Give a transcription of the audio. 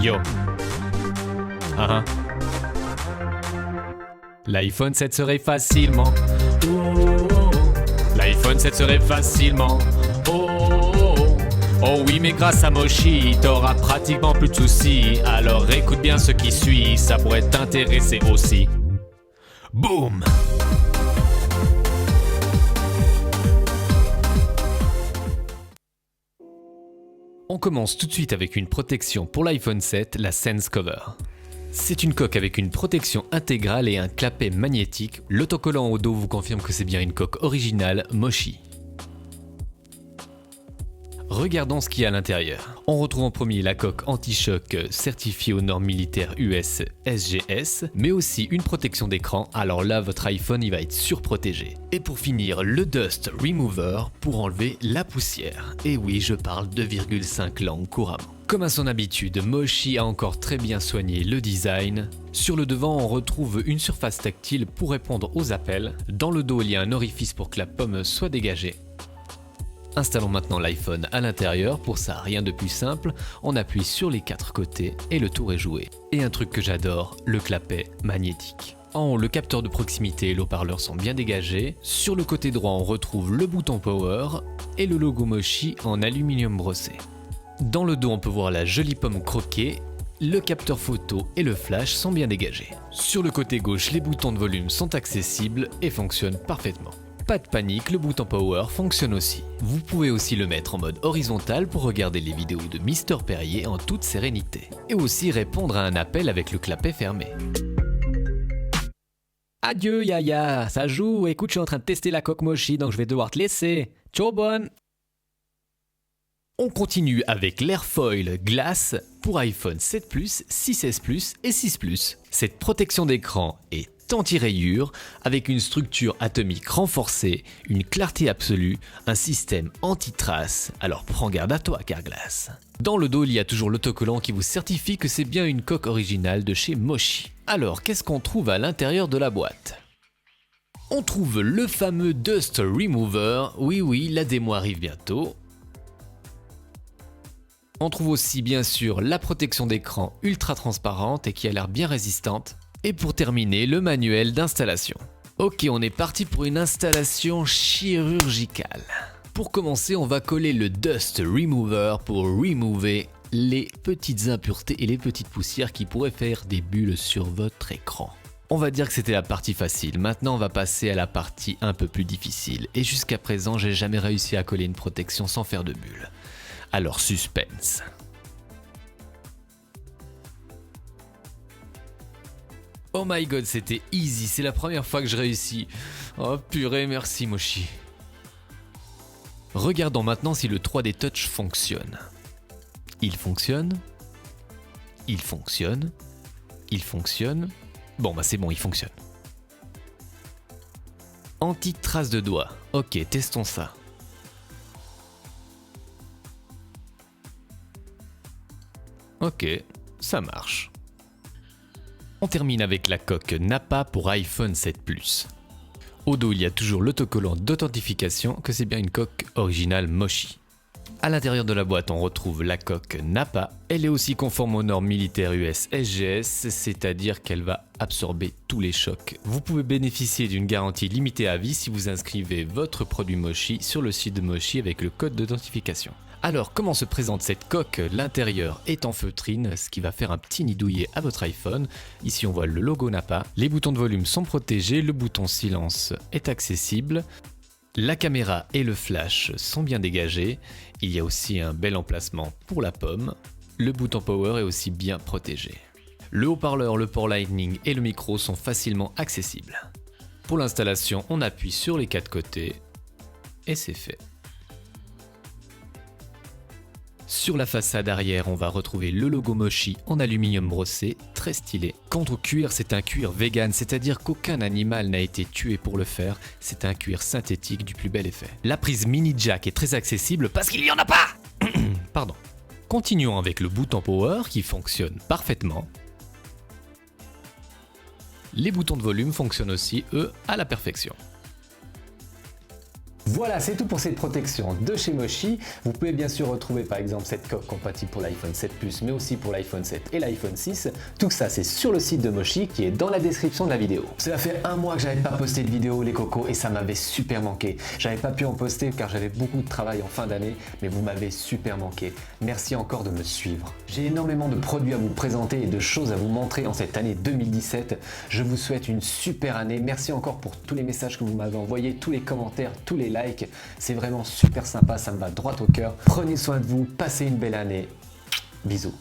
Yo. L'iPhone 7 serait facilement. L'iPhone 7 serait facilement. Oh oui, mais grâce à Moshi, t'auras pratiquement plus de soucis. Alors écoute bien ce qui suit, ça pourrait t'intéresser aussi. Boum! On commence tout de suite avec une protection pour l'iPhone 7, la Sense Cover. C'est une coque avec une protection intégrale et un clapet magnétique. L'autocollant au dos vous confirme que c'est bien une coque originale Moshi. Regardons ce qu'il y a à l'intérieur. On retrouve en premier la coque anti-choc certifiée aux normes militaires US SGS, mais aussi une protection d'écran, alors là votre iPhone il va être surprotégé. Et pour finir, le Dust Remover pour enlever la poussière. Et oui, je parle 2,5 langues couramment. Comme à son habitude, Moshi a encore très bien soigné le design. Sur le devant, on retrouve une surface tactile pour répondre aux appels. Dans le dos, il y a un orifice pour que la pomme soit dégagée. Installons maintenant l'iPhone à l'intérieur, pour ça rien de plus simple, on appuie sur les 4 côtés et le tour est joué. Et un truc que j'adore, le clapet magnétique. En haut, le capteur de proximité et l'haut-parleur sont bien dégagés. Sur le côté droit, on retrouve le bouton Power et le logo Moshi en aluminium brossé. Dans le dos, on peut voir la jolie pomme croquée. Le capteur photo et le flash sont bien dégagés. Sur le côté gauche, les boutons de volume sont accessibles et fonctionnent parfaitement. Pas de panique, le bouton Power fonctionne aussi. Vous pouvez aussi le mettre en mode horizontal pour regarder les vidéos de Mister Perrier en toute sérénité. Et aussi répondre à un appel avec le clapet fermé. Adieu Yaya, ça joue, écoute je suis en train de tester la coque Moshi donc je vais devoir te laisser. Ciao bonne. On continue avec l'Airfoil Glass pour iPhone 7 Plus, 6S Plus et 6 Plus. Cette protection d'écran est anti-rayures avec une structure atomique renforcée, une clarté absolue, un système anti-trace. Alors prends garde à toi Carglass. Dans le dos, il y a toujours l'autocollant qui vous certifie que c'est bien une coque originale de chez Moshi. Alors qu'est-ce qu'on trouve à l'intérieur de la boîte ? On trouve le fameux Dust Remover. Oui, la démo arrive bientôt. On trouve aussi bien sûr la protection d'écran ultra transparente et qui a l'air bien résistante. Et pour terminer, le manuel d'installation. Ok, on est parti pour une installation chirurgicale. Pour commencer, on va coller le Dust Remover pour remover les petites impuretés et les petites poussières qui pourraient faire des bulles sur votre écran. On va dire que c'était la partie facile, maintenant on va passer à la partie un peu plus difficile. Et jusqu'à présent, j'ai jamais réussi à coller une protection sans faire de bulles. Alors suspense. Oh my god, c'était easy, c'est la première fois que je réussis. Oh purée, merci Moshi. Regardons maintenant si le 3D Touch fonctionne. Il fonctionne. Il fonctionne. Il fonctionne. Bon bah c'est bon, il fonctionne. Anti-trace de doigt. Ok, testons ça. Ok, ça marche. On termine avec la coque Nappa pour iPhone 7 Plus. Au dos, il y a toujours l'autocollant d'authentification que c'est bien une coque originale Moshi. À l'intérieur de la boîte, on retrouve la coque Nappa. Elle est aussi conforme aux normes militaires US SGS, c'est-à-dire qu'elle va absorber tous les chocs. Vous pouvez bénéficier d'une garantie limitée à vie si vous inscrivez votre produit Moshi sur le site de Moshi avec le code d'authentification. Alors, comment se présente cette coque ? L'intérieur est en feutrine, ce qui va faire un petit nid douillet à votre iPhone. Ici, on voit le logo Nappa. Les boutons de volume sont protégés, le bouton silence est accessible. La caméra et le flash sont bien dégagés. Il y a aussi un bel emplacement pour la pomme. Le bouton Power est aussi bien protégé. Le haut-parleur, le port Lightning et le micro sont facilement accessibles. Pour l'installation, on appuie sur les 4 côtés et c'est fait. Sur la façade arrière, on va retrouver le logo Moshi en aluminium brossé, très stylé. Quant au cuir, c'est un cuir vegan, c'est-à-dire qu'aucun animal n'a été tué pour le faire. C'est un cuir synthétique du plus bel effet. La prise mini jack est très accessible parce qu'il n'y en a pas. Pardon. Continuons avec le bouton Power qui fonctionne parfaitement. Les boutons de volume fonctionnent aussi, eux, à la perfection. Voilà, c'est tout pour cette protection de chez Moshi. Vous pouvez bien sûr retrouver par exemple cette coque compatible pour l'iPhone 7 Plus, mais aussi pour l'iPhone 7 et l'iPhone 6. Tout ça, c'est sur le site de Moshi qui est dans la description de la vidéo. Cela fait un mois que j'avais pas posté de vidéo les cocos et ça m'avait super manqué. J'avais pas pu en poster car j'avais beaucoup de travail en fin d'année, mais vous m'avez super manqué. Merci encore de me suivre. J'ai énormément de produits à vous présenter et de choses à vous montrer en cette année 2017. Je vous souhaite une super année. Merci encore pour tous les messages que vous m'avez envoyés, tous les commentaires, tous les likes. C'est vraiment super sympa, ça me va droit au cœur. Prenez soin de vous, passez une belle année. Bisous.